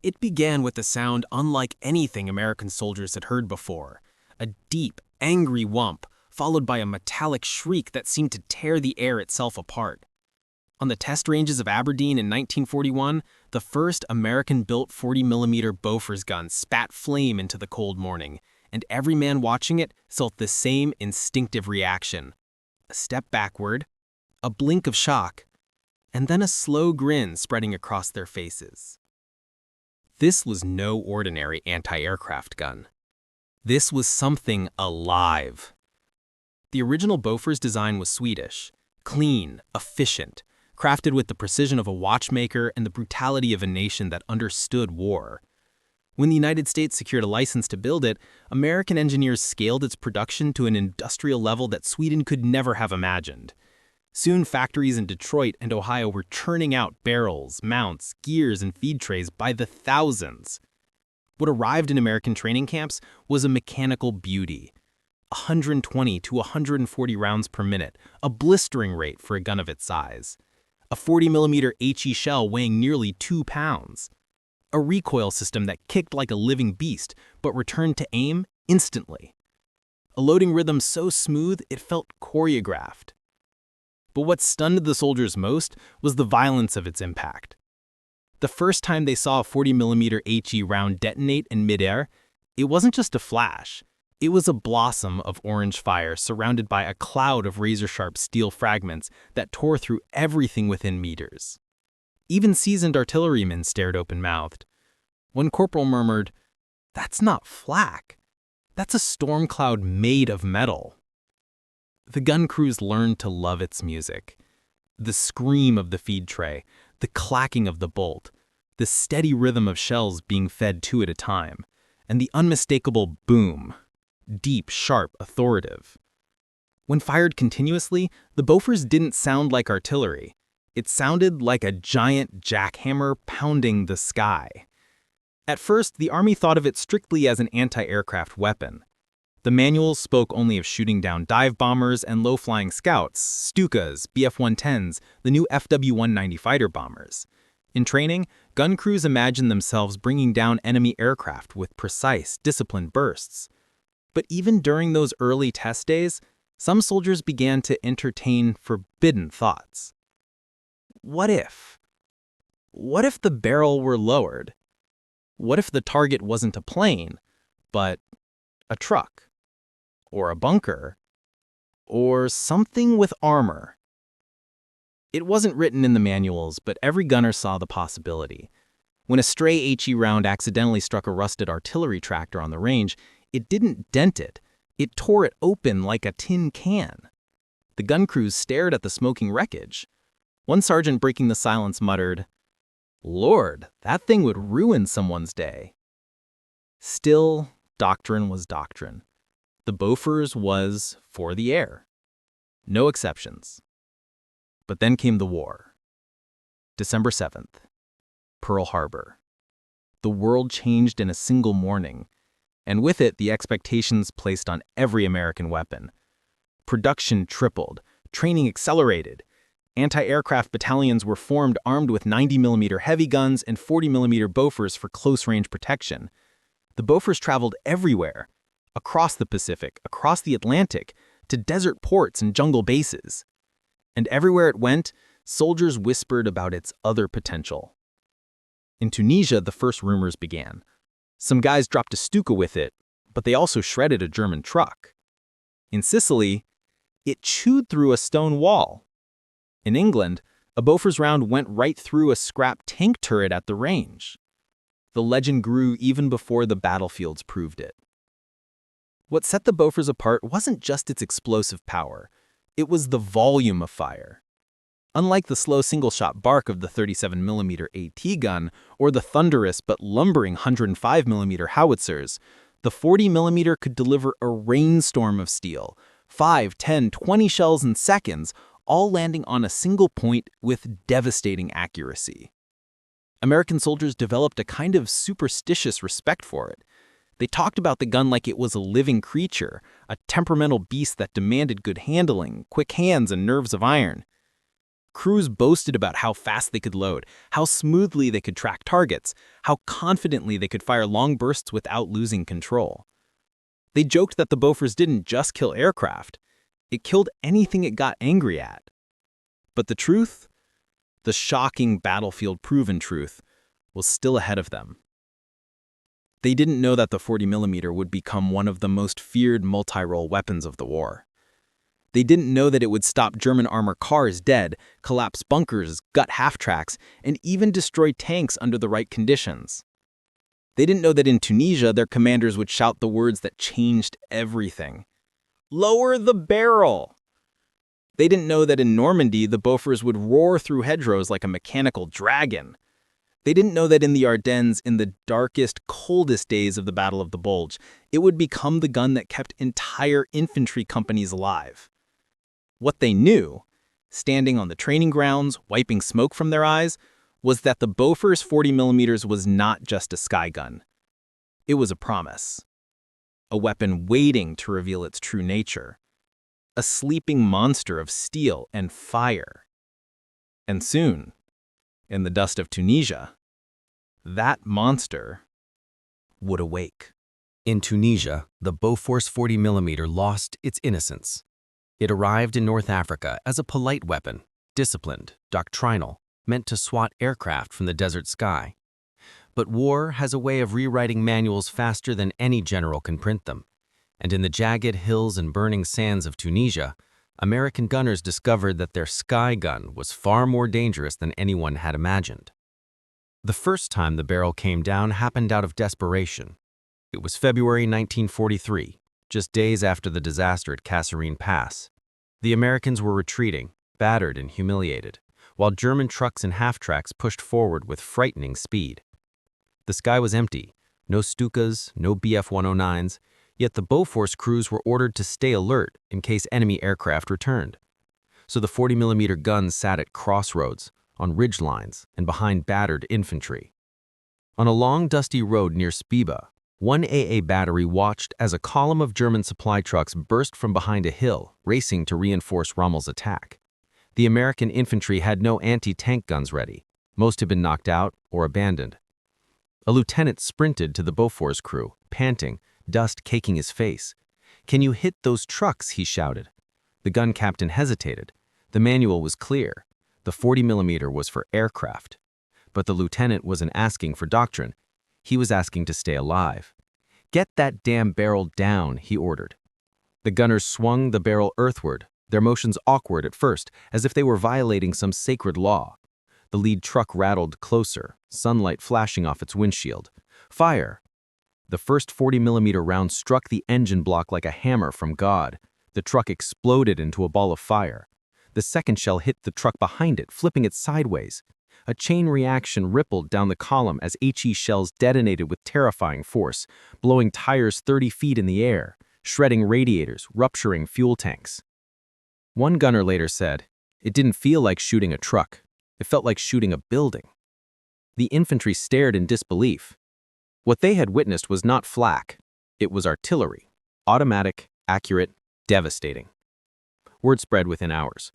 It began with a sound unlike anything American soldiers had heard before, a deep, angry whump, followed by a metallic shriek that seemed to tear the air itself apart. On the test ranges of Aberdeen in 1941, the first American-built 40mm Bofors gun spat flame into the cold morning, and every man watching it felt the same instinctive reaction. A step backward, a blink of shock, and then a slow grin spreading across their faces. This was no ordinary anti-aircraft gun. This was something alive. The original Bofors design was Swedish, clean, efficient, crafted with the precision of a watchmaker and the brutality of a nation that understood war. When the United States secured a license to build it, American engineers scaled its production to an industrial level that Sweden could never have imagined. Soon, factories in Detroit and Ohio were churning out barrels, mounts, gears, and feed trays by the thousands. What arrived in American training camps was a mechanical beauty. 120 to 140 rounds per minute, a blistering rate for a gun of its size. A 40mm HE shell weighing nearly 2 pounds. A recoil system that kicked like a living beast, but returned to aim instantly. A loading rhythm so smooth it felt choreographed. But what stunned the soldiers most was the violence of its impact. The first time they saw a 40mm HE round detonate in midair, it wasn't just a flash. It was a blossom of orange fire surrounded by a cloud of razor-sharp steel fragments that tore through everything within meters. Even seasoned artillerymen stared open-mouthed. One corporal murmured, "That's not flak. That's a storm cloud made of metal." The gun crews learned to love its music. The scream of the feed tray, the clacking of the bolt, the steady rhythm of shells being fed two at a time, and the unmistakable boom, deep, sharp, authoritative. When fired continuously, the Bofors didn't sound like artillery. It sounded like a giant jackhammer pounding the sky. At first, the Army thought of it strictly as an anti-aircraft weapon. The manuals spoke only of shooting down dive bombers and low-flying scouts, Stukas, Bf-110s, the new FW-190 fighter bombers. In training, gun crews imagined themselves bringing down enemy aircraft with precise, disciplined bursts. But even during those early test days, some soldiers began to entertain forbidden thoughts. What if? What if the barrel were lowered? What if the target wasn't a plane, but a truck? Or a bunker, or something with armor? It wasn't written in the manuals, but every gunner saw the possibility. When a stray HE round accidentally struck a rusted artillery tractor on the range, it didn't dent it. It tore it open like a tin can. The gun crews stared at the smoking wreckage. One sergeant breaking the silence muttered, "Lord, that thing would ruin someone's day." Still, doctrine was doctrine. The Bofors was for the air. No exceptions. But then came the war. December 7th, Pearl Harbor. The world changed in a single morning, and with it the expectations placed on every American weapon. Production tripled, training accelerated. Anti-aircraft battalions were formed armed with 90mm heavy guns and 40mm Bofors for close-range protection. The Bofors traveled everywhere, across the Pacific, across the Atlantic, to desert ports and jungle bases. And everywhere it went, soldiers whispered about its other potential. In Tunisia, the first rumors began. Some guys dropped a Stuka with it, but they also shredded a German truck. In Sicily, it chewed through a stone wall. In England, a Bofors round went right through a scrap tank turret at the range. The legend grew even before the battlefields proved it. What set the Bofors apart wasn't just its explosive power, it was the volume of fire. Unlike the slow single-shot bark of the 37mm AT gun or the thunderous but lumbering 105mm howitzers, the 40mm could deliver a rainstorm of steel, 5, 10, 20 shells in seconds, all landing on a single point with devastating accuracy. American soldiers developed a kind of superstitious respect for it. They talked about the gun like it was a living creature, a temperamental beast that demanded good handling, quick hands, and nerves of iron. Crews boasted about how fast they could load, how smoothly they could track targets, how confidently they could fire long bursts without losing control. They joked that the Bofors didn't just kill aircraft, it killed anything it got angry at. But the truth, the shocking battlefield-proven truth, was still ahead of them. They didn't know that the 40mm would become one of the most feared multi-role weapons of the war. They didn't know that it would stop German armor cars dead, collapse bunkers, gut half-tracks, and even destroy tanks under the right conditions. They didn't know that in Tunisia, their commanders would shout the words that changed everything. "Lower the barrel!" They didn't know that in Normandy, the Bofors would roar through hedgerows like a mechanical dragon. They didn't know that in the Ardennes, in the darkest, coldest days of the Battle of the Bulge, it would become the gun that kept entire infantry companies alive. What they knew, standing on the training grounds, wiping smoke from their eyes, was that the Bofors 40mm was not just a sky gun. It was a promise. A weapon waiting to reveal its true nature. A sleeping monster of steel and fire. And soon, in the dust of Tunisia, that monster would awake. In Tunisia, the Bofors 40mm lost its innocence. It arrived in North Africa as a polite weapon, disciplined, doctrinal, meant to swat aircraft from the desert sky. But war has a way of rewriting manuals faster than any general can print them. And in the jagged hills and burning sands of Tunisia, American gunners discovered that their sky gun was far more dangerous than anyone had imagined. The first time the barrel came down happened out of desperation. It was February 1943, just days after the disaster at Kasserine Pass. The Americans were retreating, battered and humiliated, while German trucks and half-tracks pushed forward with frightening speed. The sky was empty, no Stukas, no Bf-109s, yet the Bofors crews were ordered to stay alert in case enemy aircraft returned. So the 40mm guns sat at crossroads, on ridge lines, and behind battered infantry. On a long, dusty road near Spiba, one AA battery watched as a column of German supply trucks burst from behind a hill, racing to reinforce Rommel's attack. The American infantry had no anti-tank guns ready. Most had been knocked out or abandoned. A lieutenant sprinted to the Bofors crew, panting, dust caking his face. "Can you hit those trucks?" he shouted. The gun captain hesitated. The manual was clear. The 40mm was for aircraft. But the lieutenant wasn't asking for doctrine. He was asking to stay alive. "Get that damn barrel down," he ordered. The gunners swung the barrel earthward, their motions awkward at first, as if they were violating some sacred law. The lead truck rattled closer, sunlight flashing off its windshield. "Fire!" The first 40mm round struck the engine block like a hammer from God. The truck exploded into a ball of fire. The second shell hit the truck behind it, flipping it sideways. A chain reaction rippled down the column as HE shells detonated with terrifying force, blowing tires 30 feet in the air, shredding radiators, rupturing fuel tanks. One gunner later said, "It didn't feel like shooting a truck. It felt like shooting a building." The infantry stared in disbelief. What they had witnessed was not flak. It was artillery. Automatic, accurate, devastating. Word spread within hours.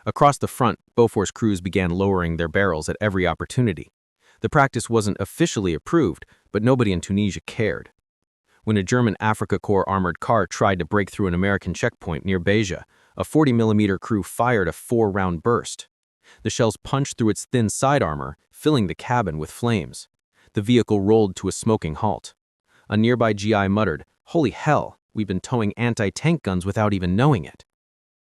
Across the front, Bofors crews began lowering their barrels at every opportunity. The practice wasn't officially approved, but nobody in Tunisia cared. When a German Afrika Korps armored car tried to break through an American checkpoint near Beja, a 40mm crew fired a 4-round burst. The shells punched through its thin side armor, filling the cabin with flames. The vehicle rolled to a smoking halt. A nearby GI muttered, "Holy hell, we've been towing anti-tank guns without even knowing it."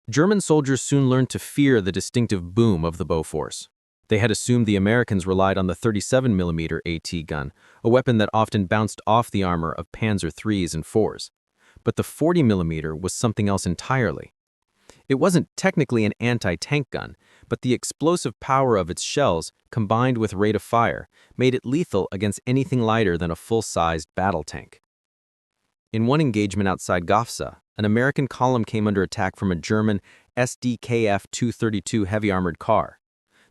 German soldiers soon learned to fear the distinctive boom of the Bofors. They had assumed the Americans relied on the 37mm AT gun, a weapon that often bounced off the armor of Panzer IIIs and IVs. But the 40mm was something else entirely. It wasn't technically an anti-tank gun, but the explosive power of its shells, combined with rate of fire, made it lethal against anything lighter than a full-sized battle tank. In one engagement outside Gafsa, an American column came under attack from a German SDKF 232 heavy armored car.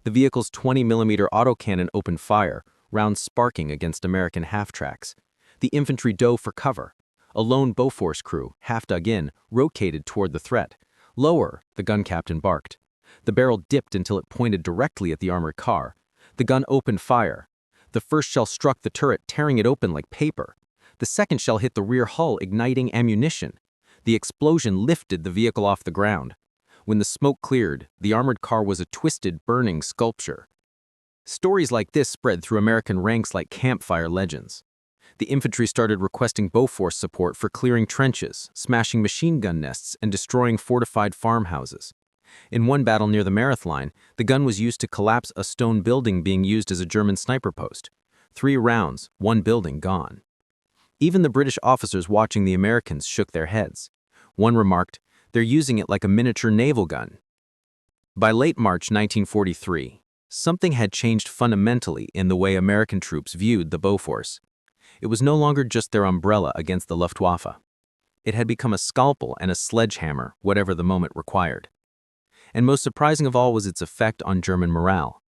The vehicle's 20mm autocannon opened fire, rounds sparking against American half-tracks. The infantry dove for cover. A lone Bofors crew, half dug in, rotated toward the threat. "Lower," the gun captain barked. The barrel dipped until it pointed directly at the armored car. The gun opened fire. The first shell struck the turret, tearing it open like paper. The second shell hit the rear hull, igniting ammunition. The explosion lifted the vehicle off the ground. When the smoke cleared, the armored car was a twisted, burning sculpture. Stories like this spread through American ranks like campfire legends. The infantry started requesting Bofors support for clearing trenches, smashing machine gun nests, and destroying fortified farmhouses. In one battle near the Marath line, the gun was used to collapse a stone building being used as a German sniper post. 3 rounds, 1 building gone. Even the British officers watching the Americans shook their heads. One remarked, "They're using it like a miniature naval gun." By late March 1943, something had changed fundamentally in the way American troops viewed the Bofors. It was no longer just their umbrella against the Luftwaffe. It had become a scalpel and a sledgehammer, whatever the moment required. And most surprising of all was its effect on German morale.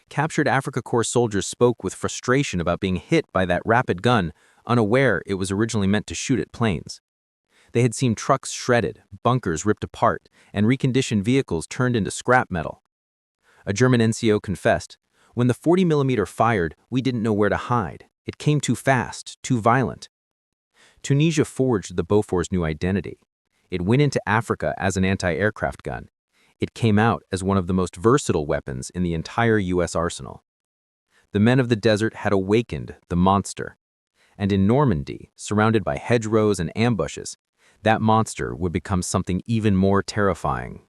Captured Afrika Korps soldiers spoke with frustration about being hit by that rapid gun, unaware it was originally meant to shoot at planes. They had seen trucks shredded, bunkers ripped apart, and reconditioned vehicles turned into scrap metal. A German NCO confessed, "When the 40mm fired, we didn't know where to hide. It came too fast, too violent." Tunisia forged the Bofors' new identity. It went into Africa as an anti-aircraft gun. It came out as one of the most versatile weapons in the entire U.S. arsenal. The men of the desert had awakened the monster. And in Normandy, surrounded by hedgerows and ambushes, that monster would become something even more terrifying.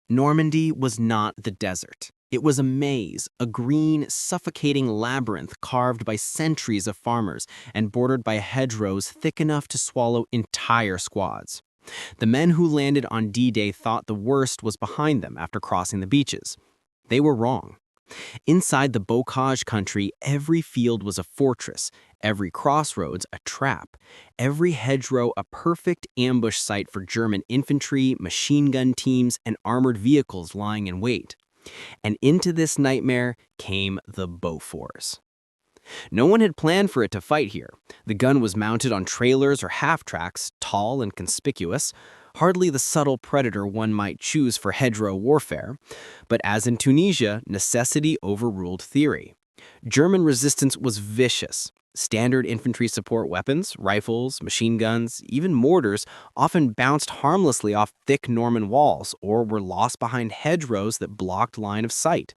Normandy was not the desert. It was a maze, a green, suffocating labyrinth carved by centuries of farmers and bordered by hedgerows thick enough to swallow entire squads. The men who landed on D-Day thought the worst was behind them after crossing the beaches. They were wrong. Inside the Bocage country, every field was a fortress, every crossroads a trap, every hedgerow a perfect ambush site for German infantry, machine gun teams, and armored vehicles lying in wait. And into this nightmare came the Bofors. No one had planned for it to fight here. The gun was mounted on trailers or half-tracks, tall and conspicuous, hardly the subtle predator one might choose for hedgerow warfare. But as in Tunisia, necessity overruled theory. German resistance was vicious. Standard infantry support weapons, rifles, machine guns, even mortars, often bounced harmlessly off thick Norman walls or were lost behind hedgerows that blocked line of sight.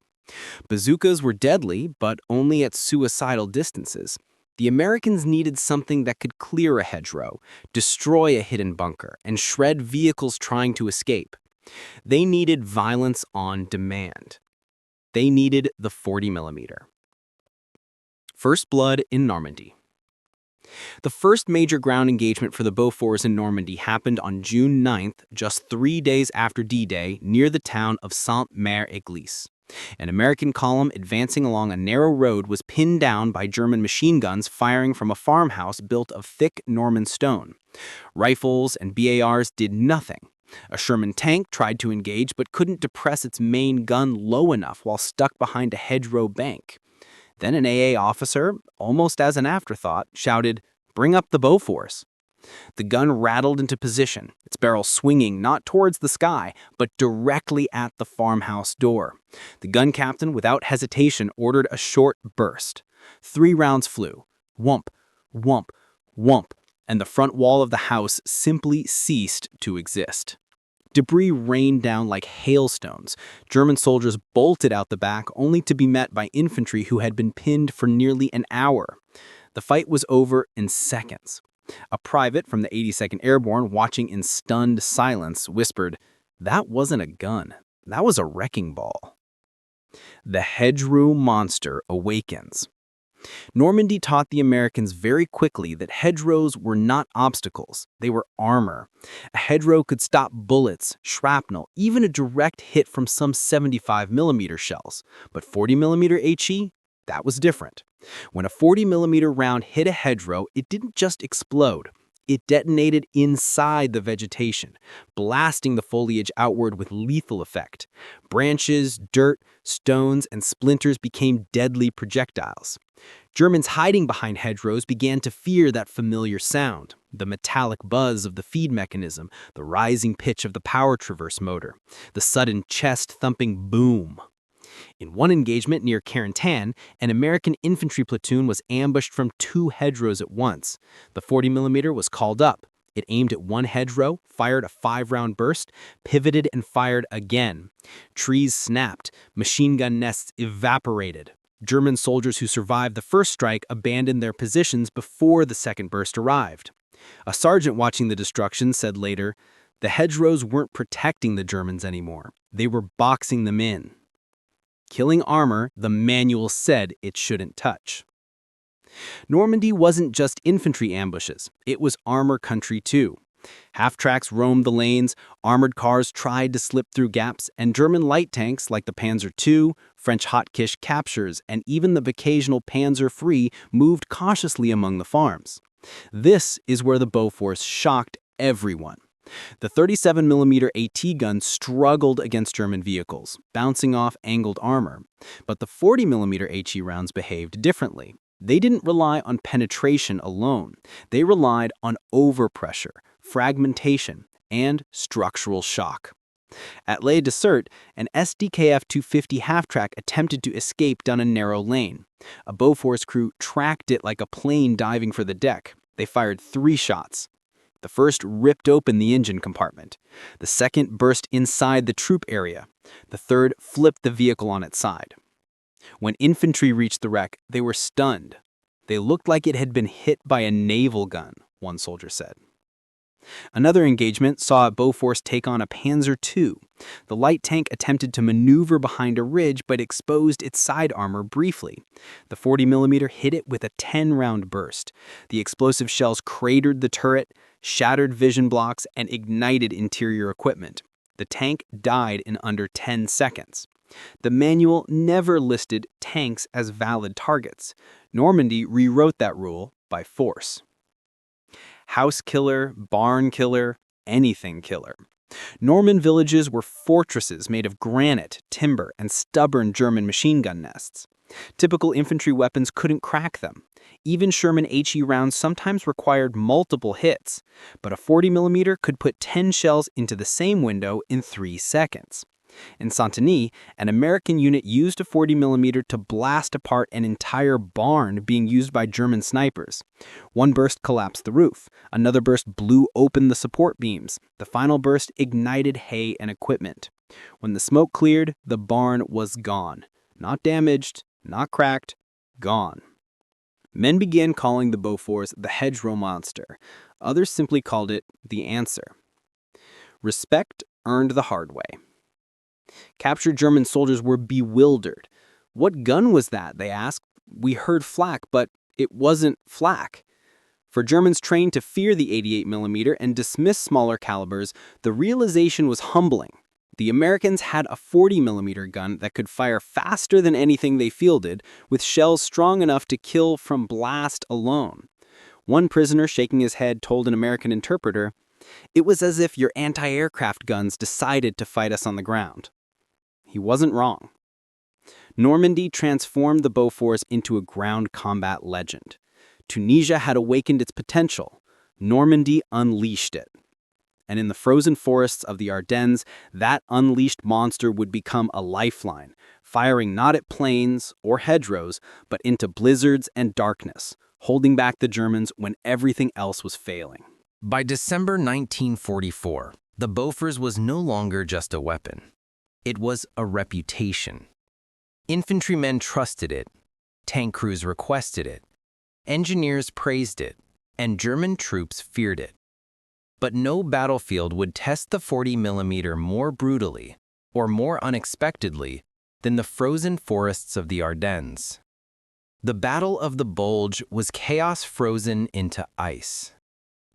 Bazookas were deadly, but only at suicidal distances. The Americans needed something that could clear a hedgerow, destroy a hidden bunker, and shred vehicles trying to escape. They needed violence on demand. They needed the 40mm. First blood in Normandy. The first major ground engagement for the Bofors in Normandy happened on June 9th, just 3 days after D-Day, near the town of Sainte-Mère-Église. An American column advancing along a narrow road was pinned down by German machine guns firing from a farmhouse built of thick Norman stone. Rifles and BARs did nothing. A Sherman tank tried to engage but couldn't depress its main gun low enough while stuck behind a hedgerow bank. Then an AA officer, almost as an afterthought, shouted, "Bring up the Bofors." The gun rattled into position, its barrel swinging not towards the sky, but directly at the farmhouse door. The gun captain, without hesitation, ordered a short burst. 3 rounds flew. Whump, whump, whump, and the front wall of the house simply ceased to exist. Debris rained down like hailstones. German soldiers bolted out the back, only to be met by infantry who had been pinned for nearly an hour. The fight was over in seconds. A private from the 82nd Airborne, watching in stunned silence, whispered, "That wasn't a gun. That was a wrecking ball." The hedgerow monster awakens. Normandy taught the Americans very quickly that hedgerows were not obstacles, they were armor. A hedgerow could stop bullets, shrapnel, even a direct hit from some 75mm shells. But 40mm HE? That was different. When a 40mm round hit a hedgerow, it didn't just explode. It detonated inside the vegetation, blasting the foliage outward with lethal effect. Branches, dirt, stones, and splinters became deadly projectiles. Germans hiding behind hedgerows began to fear that familiar sound. The metallic buzz of the feed mechanism, the rising pitch of the power traverse motor, the sudden chest-thumping boom. In one engagement near Carentan, an American infantry platoon was ambushed from 2 hedgerows at once. The 40mm was called up. It aimed at one hedgerow, fired a 5-round burst, pivoted and fired again. Trees snapped, machine gun nests evaporated. German soldiers who survived the first strike abandoned their positions before the second burst arrived. A sergeant watching the destruction said later, "The hedgerows weren't protecting the Germans anymore. They were boxing them in." Killing armor, the manual said it shouldn't touch. Normandy wasn't just infantry ambushes, it was armor country too. Half-tracks roamed the lanes, armored cars tried to slip through gaps, and German light tanks like the Panzer II, French Hotkish captures, and even the occasional Panzer III moved cautiously among the farms. This is where the Bofors shocked everyone. The 37mm AT gun struggled against German vehicles, bouncing off angled armor. But the 40mm HE rounds behaved differently. They didn't rely on penetration alone. They relied on overpressure, fragmentation, and structural shock. At Les Desserts, an SDKF 250 half-track attempted to escape down a narrow lane. A Bofors crew tracked it like a plane diving for the deck. They fired 3 shots. The first ripped open the engine compartment. The second burst inside the troop area. The third flipped the vehicle on its side. When infantry reached the wreck, they were stunned. They looked like it had been hit by a naval gun, one soldier said. Another engagement saw a Bofors take on a Panzer II. The light tank attempted to maneuver behind a ridge but exposed its side armor briefly. The 40mm hit it with a 10-round burst. The explosive shells cratered the turret, shattered vision blocks, and ignited interior equipment. The tank died in under 10 seconds. The manual never listed tanks as valid targets. Normandy rewrote that rule by force. House killer, barn killer, anything killer. Norman villages were fortresses made of granite, timber, and stubborn German machine gun nests. Typical infantry weapons couldn't crack them. Even Sherman HE rounds sometimes required multiple hits, but a 40mm could put 10 shells into the same window in 3 seconds. In Saint-Denis, an American unit used a 40mm to blast apart an entire barn being used by German snipers. One burst collapsed the roof. Another burst blew open the support beams. The final burst ignited hay and equipment. When the smoke cleared, the barn was gone. Not damaged, not cracked, gone. Men began calling the Bofors the hedgerow monster. Others simply called it the answer. Respect earned the hard way. Captured German soldiers were bewildered. "What gun was that?" they asked. "We heard flak, but it wasn't flak." For Germans trained to fear the 88mm and dismiss smaller calibers, the realization was humbling. The Americans had a 40mm gun that could fire faster than anything they fielded, with shells strong enough to kill from blast alone. One prisoner shaking his head told an American interpreter, "It was as if your anti-aircraft guns decided to fight us on the ground." He wasn't wrong. Normandy transformed the Bofors into a ground combat legend. Tunisia had awakened its potential. Normandy unleashed it. And in the frozen forests of the Ardennes, that unleashed monster would become a lifeline, firing not at plains or hedgerows, but into blizzards and darkness, holding back the Germans when everything else was failing. By December 1944, the Bofors was no longer just a weapon. It was a reputation. Infantrymen trusted it, tank crews requested it, engineers praised it, and German troops feared it. But no battlefield would test the 40mm more brutally or more unexpectedly than the frozen forests of the Ardennes. The Battle of the Bulge was chaos frozen into ice.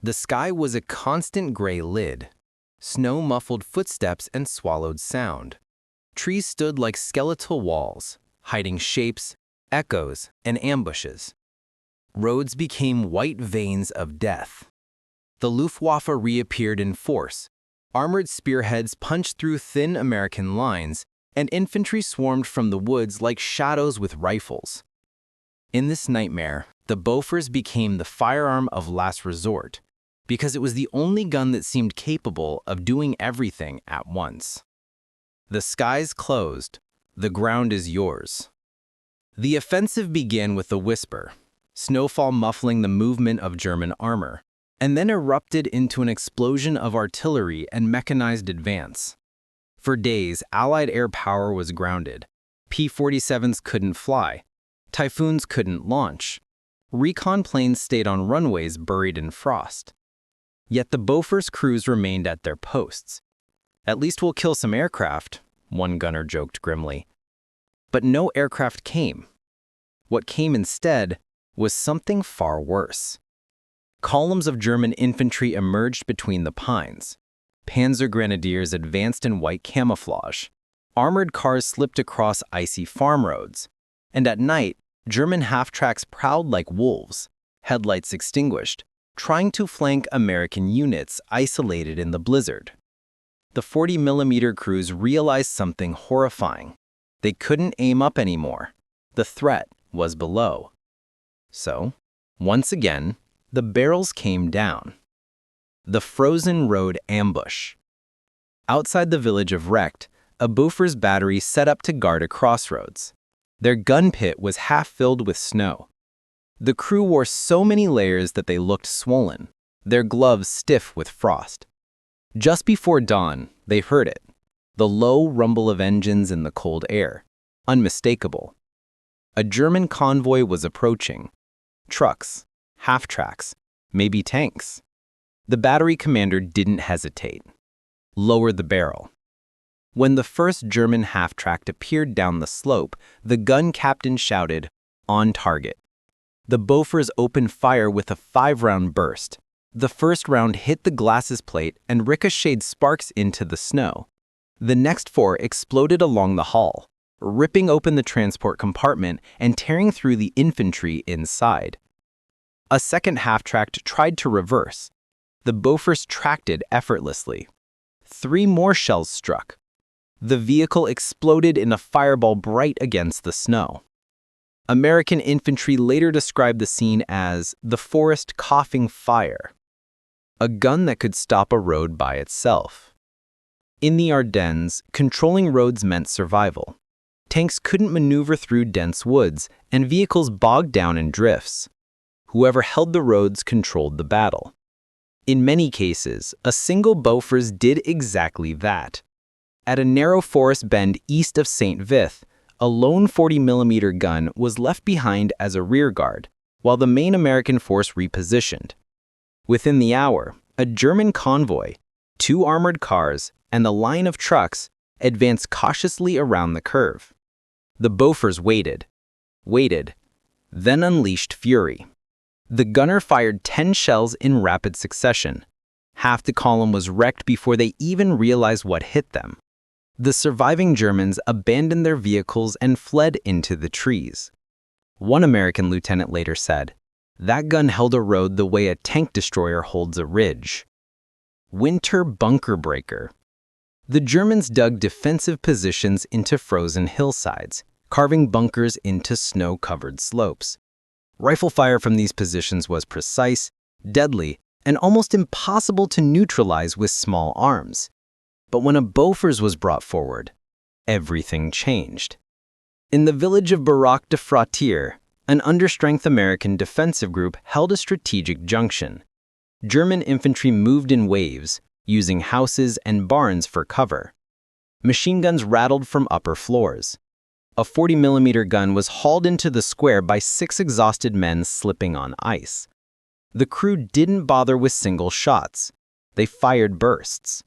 The sky was a constant gray lid. Snow muffled footsteps and swallowed sound. Trees stood like skeletal walls, hiding shapes, echoes, and ambushes. Roads became white veins of death. The Luftwaffe reappeared in force. Armored spearheads punched through thin American lines, and infantry swarmed from the woods like shadows with rifles. In this nightmare, the Bofors became the firearm of last resort, because it was the only gun that seemed capable of doing everything at once. The skies closed, the ground is yours. The offensive began with a whisper, snowfall muffling the movement of German armor, and then erupted into an explosion of artillery and mechanized advance. For days, Allied air power was grounded. P-47s couldn't fly. Typhoons couldn't launch. Recon planes stayed on runways buried in frost. Yet the Bofors crews remained at their posts. "At least we'll kill some aircraft," one gunner joked grimly. But no aircraft came. What came instead was something far worse. Columns of German infantry emerged between the pines. Panzer grenadiers advanced in white camouflage. Armored cars slipped across icy farm roads. And at night, German half-tracks prowled like wolves, headlights extinguished, trying to flank American units isolated in the blizzard. The 40mm crews realized something horrifying. They couldn't aim up anymore. The threat was below. So, once again, the barrels came down. The frozen road ambush. Outside the village of Recht, a Bofors battery set up to guard a crossroads. Their gun pit was half filled with snow. The crew wore so many layers that they looked swollen, their gloves stiff with frost. Just before dawn, they heard it, the low rumble of engines in the cold air, unmistakable. A German convoy was approaching. Trucks, half-tracks, maybe tanks. The battery commander didn't hesitate. Lowered the barrel. When the first German half-track appeared down the slope, the gun captain shouted, "On target." The Bofors opened fire with a 5-round burst. The first round hit the glacis plate and ricocheted sparks into the snow. The next 4 exploded along the hull, ripping open the transport compartment and tearing through the infantry inside. A second half-track tried to reverse. The Bofors tracked it effortlessly. 3 more shells struck. The vehicle exploded in a fireball bright against the snow. American infantry later described the scene as the forest coughing fire, a gun that could stop a road by itself. In the Ardennes, controlling roads meant survival. Tanks couldn't maneuver through dense woods, and vehicles bogged down in drifts. Whoever held the roads controlled the battle. In many cases, a single Bofors did exactly that. At a narrow forest bend east of St. Vith, a lone 40mm gun was left behind as a rearguard, while the main American force repositioned. Within the hour, a German convoy, 2 armored cars, and a line of trucks advanced cautiously around the curve. The Bofors waited, then unleashed fury. The gunner fired 10 shells in rapid succession. Half the column was wrecked before they even realized what hit them. The surviving Germans abandoned their vehicles and fled into the trees. One American lieutenant later said, "That gun held a road the way a tank destroyer holds a ridge." Winter bunker breaker. The Germans dug defensive positions into frozen hillsides, carving bunkers into snow-covered slopes. Rifle fire from these positions was precise, deadly, and almost impossible to neutralize with small arms. But when a Bofors was brought forward, everything changed. In the village of Barak de Frontier, an understrength American defensive group held a strategic junction. German infantry moved in waves, using houses and barns for cover. Machine guns rattled from upper floors. A 40mm gun was hauled into the square by 6 exhausted men slipping on ice. The crew didn't bother with single shots. They fired bursts.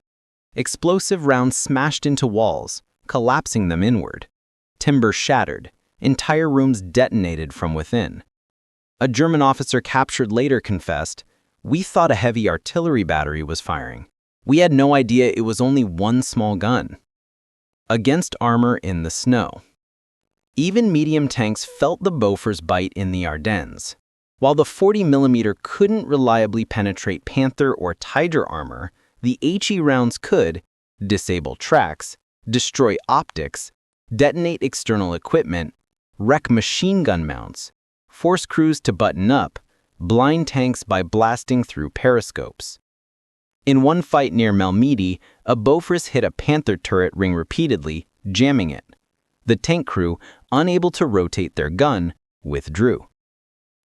Explosive rounds smashed into walls, collapsing them inward. Timber shattered. Entire rooms detonated from within. A German officer captured later confessed, "We thought a heavy artillery battery was firing. We had no idea it was only one small gun." Against armor in the snow. Even medium tanks felt the Bofors bite in the Ardennes. While the 40mm couldn't reliably penetrate Panther or Tiger armor, the HE rounds could disable tracks, destroy optics, detonate external equipment, wreck machine gun mounts, force crews to button up, blind tanks by blasting through periscopes. In one fight near Malmedy, a Bofors hit a Panther turret ring repeatedly, jamming it. The tank crew, unable to rotate their gun, withdrew.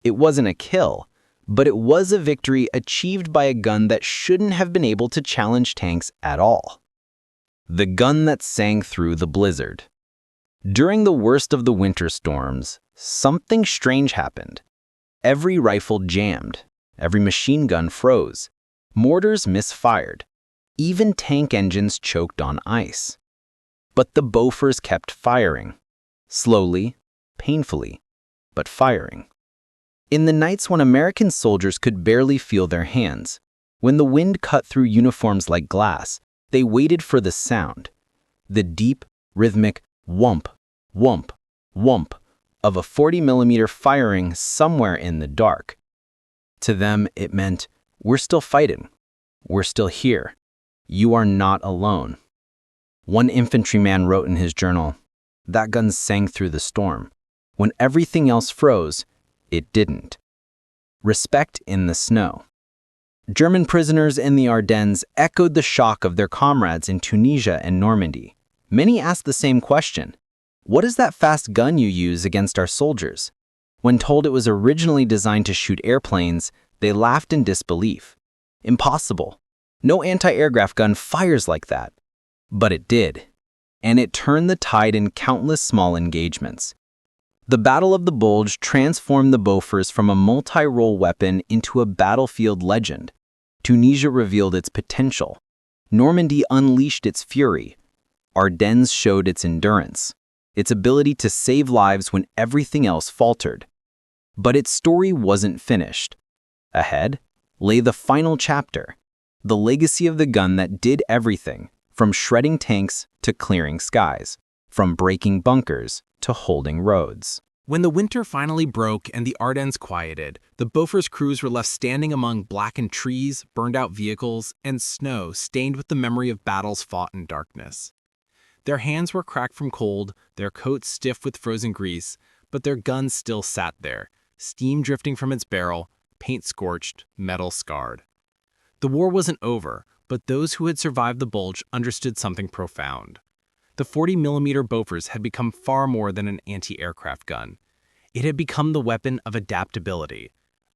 It wasn't a kill, but it was a victory achieved by a gun that shouldn't have been able to challenge tanks at all. The gun that sang through the blizzard. During the worst of the winter storms, something strange happened. Every rifle jammed, every machine gun froze, mortars misfired, even tank engines choked on ice. But the Bofors kept firing, slowly, painfully, but firing. In the nights when American soldiers could barely feel their hands, when the wind cut through uniforms like glass, they waited for the sound, the deep, rhythmic whump, whump, whump of a 40mm firing somewhere in the dark. To them, it meant, we're still fighting. We're still here. You are not alone. One infantryman wrote in his journal, that gun sang through the storm. When everything else froze, it didn't. Respect in the snow. German prisoners in the Ardennes echoed the shock of their comrades in Tunisia and Normandy. Many asked the same question. What is that fast gun you use against our soldiers? When told it was originally designed to shoot airplanes, they laughed in disbelief. Impossible. No anti-aircraft gun fires like that. But it did. And it turned the tide in countless small engagements. The Battle of the Bulge transformed the Bofors from a multi-role weapon into a battlefield legend. Tunisia revealed its potential. Normandy unleashed its fury. Ardennes showed its endurance, its ability to save lives when everything else faltered. But its story wasn't finished. Ahead lay the final chapter, the legacy of the gun that did everything, from shredding tanks to clearing skies, from breaking bunkers to holding roads. When the winter finally broke and the Ardennes quieted, the Bofors crews were left standing among blackened trees, burned-out vehicles, and snow stained with the memory of battles fought in darkness. Their hands were cracked from cold, their coats stiff with frozen grease, but their guns still sat there, steam drifting from its barrel, paint scorched, metal scarred. The war wasn't over, but those who had survived the Bulge understood something profound. The 40mm Bofors had become far more than an anti-aircraft gun. It had become the weapon of adaptability,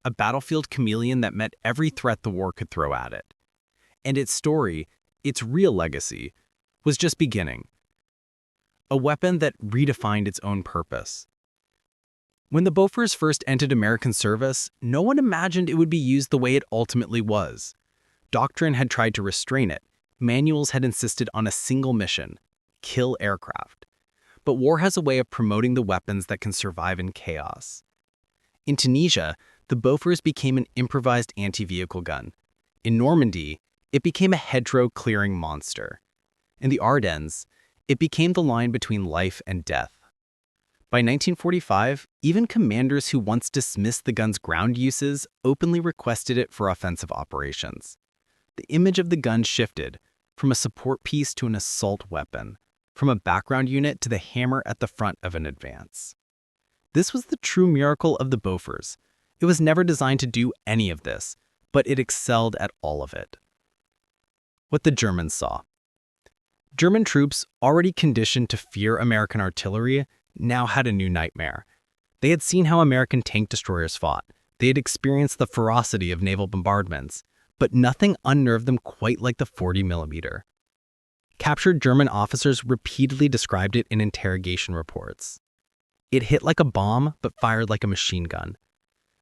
a battlefield chameleon that met every threat the war could throw at it. And its story, its real legacy, was just beginning. A weapon that redefined its own purpose. When the Bofors first entered American service, no one imagined it would be used the way it ultimately was. Doctrine had tried to restrain it. Manuals had insisted on a single mission: kill aircraft. But war has a way of promoting the weapons that can survive in chaos. In Tunisia, the Bofors became an improvised anti-vehicle gun. In Normandy, it became a hedgerow-clearing monster. In the Ardennes, it became the line between life and death. By 1945, even commanders who once dismissed the gun's ground uses openly requested it for offensive operations. The image of the gun shifted from a support piece to an assault weapon, from a background unit to the hammer at the front of an advance. This was the true miracle of the Bofors. It was never designed to do any of this, but it excelled at all of it. What the Germans saw. German troops, already conditioned to fear American artillery, now had a new nightmare. They had seen how American tank destroyers fought. They had experienced the ferocity of naval bombardments, but nothing unnerved them quite like the 40mm. Captured German officers repeatedly described it in interrogation reports. It hit like a bomb, but fired like a machine gun.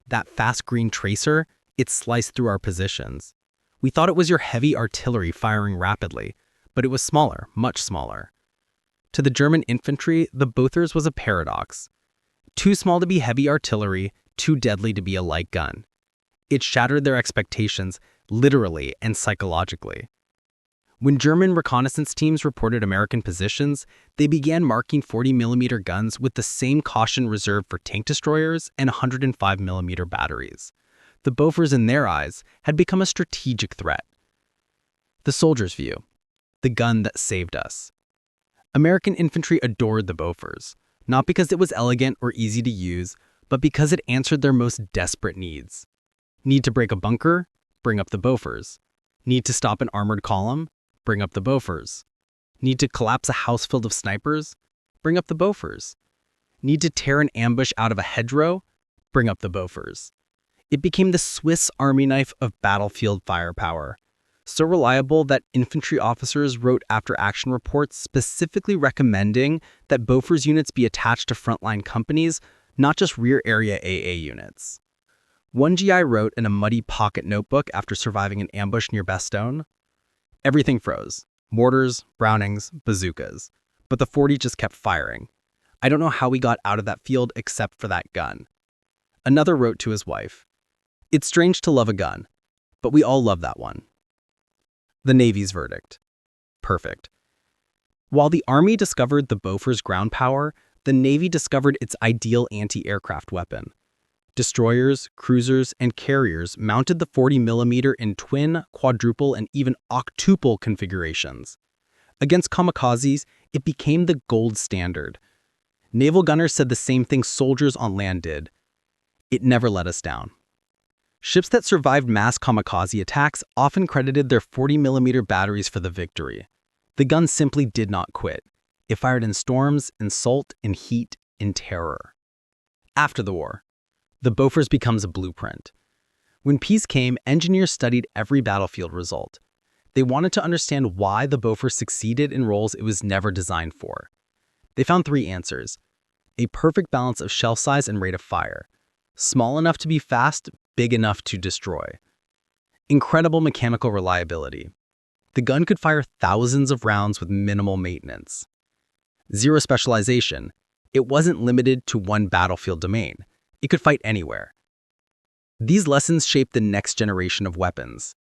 That fast green tracer, it sliced through our positions. We thought it was your heavy artillery firing rapidly, but it was smaller, much smaller. To the German infantry, the Bofors was a paradox. Too small to be heavy artillery, too deadly to be a light gun. It shattered their expectations, literally and psychologically. When German reconnaissance teams reported American positions, they began marking 40mm guns with the same caution reserved for tank destroyers and 105mm batteries. The Bofors, in their eyes, had become a strategic threat. The soldier's view. The gun that saved us. American infantry adored the Bofors, not because it was elegant or easy to use, but because it answered their most desperate needs. Need to break a bunker? Bring up the Bofors. Need to stop an armored column? Bring up the Bofors. Need to collapse a house filled of snipers? Bring up the Bofors. Need to tear an ambush out of a hedgerow? Bring up the Bofors. It became the Swiss Army knife of battlefield firepower, so reliable that infantry officers wrote after-action reports specifically recommending that Bofors units be attached to frontline companies, not just rear area AA units. One GI wrote in a muddy pocket notebook after surviving an ambush near Bastogne, "Everything froze. Mortars, Brownings, bazookas. But the 40 just kept firing. I don't know how we got out of that field except for that gun." Another wrote to his wife, "It's strange to love a gun, but we all love that one." The Navy's verdict. Perfect. While the Army discovered the Bofors ground power, the Navy discovered its ideal anti-aircraft weapon. Destroyers, cruisers, and carriers mounted the 40mm in twin, quadruple, and even octuple configurations. Against kamikazes, it became the gold standard. Naval gunners said the same thing soldiers on land did. It never let us down. Ships that survived mass kamikaze attacks often credited their 40mm batteries for the victory. The gun simply did not quit. It fired in storms, in salt, in heat, in terror. After the war, the Bofors becomes a blueprint. When peace came, engineers studied every battlefield result. They wanted to understand why the Bofors succeeded in roles it was never designed for. They found 3 answers: a perfect balance of shell size and rate of fire, small enough to be fast, big enough to destroy. Incredible mechanical reliability. The gun could fire thousands of rounds with minimal maintenance. Zero specialization. It wasn't limited to one battlefield domain. It could fight anywhere. These lessons shaped the next generation of weapons.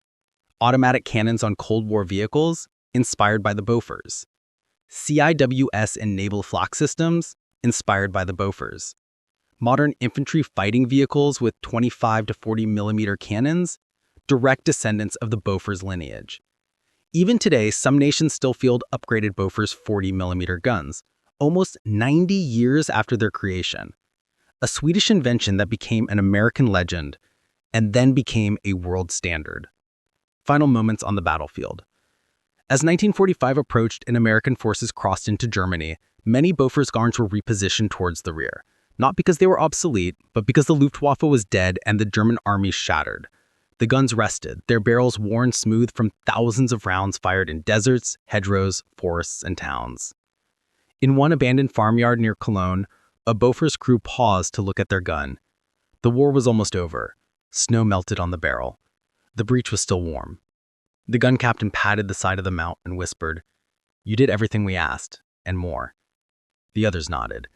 Automatic cannons on Cold War vehicles, inspired by the Bofors. CIWS and naval flak systems, inspired by the Bofors. Modern infantry fighting vehicles with 25 to 40mm cannons, direct descendants of the Bofors lineage. Even today, some nations still field upgraded Bofors 40mm guns, almost 90 years after their creation. A Swedish invention that became an American legend and then became a world standard. Final moments on the battlefield. As 1945 approached and American forces crossed into Germany, many Bofors guns were repositioned towards the rear, not because they were obsolete, but because the Luftwaffe was dead and the German army shattered. The guns rested, their barrels worn smooth from thousands of rounds fired in deserts, hedgerows, forests, and towns. In one abandoned farmyard near Cologne, a Bofors crew paused to look at their gun. The war was almost over. Snow melted on the barrel. The breech was still warm. The gun captain patted the side of the mount and whispered, "You did everything we asked, and more." The others nodded.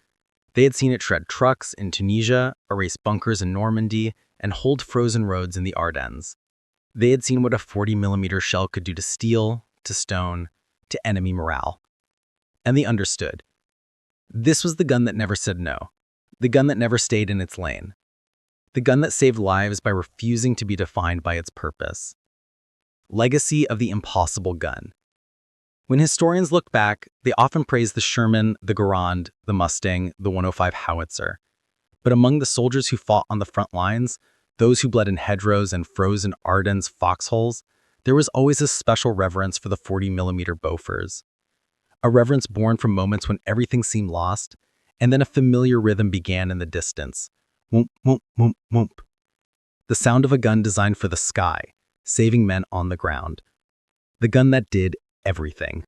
They had seen it shred trucks in Tunisia, erase bunkers in Normandy, and hold frozen roads in the Ardennes. They had seen what a 40mm shell could do to steel, to stone, to enemy morale. And they understood. This was the gun that never said no. The gun that never stayed in its lane. The gun that saved lives by refusing to be defined by its purpose. Legacy of the impossible gun. When historians look back, they often praise the Sherman, the Garand, the Mustang, the 105 howitzer. But among the soldiers who fought on the front lines, those who bled in hedgerows and froze in Ardennes foxholes, there was always a special reverence for the 40mm Bofors. A reverence born from moments when everything seemed lost, and then a familiar rhythm began in the distance. Whoomp, whoomp, whoomp, whoomp. The sound of a gun designed for the sky, saving men on the ground. The gun that did everything.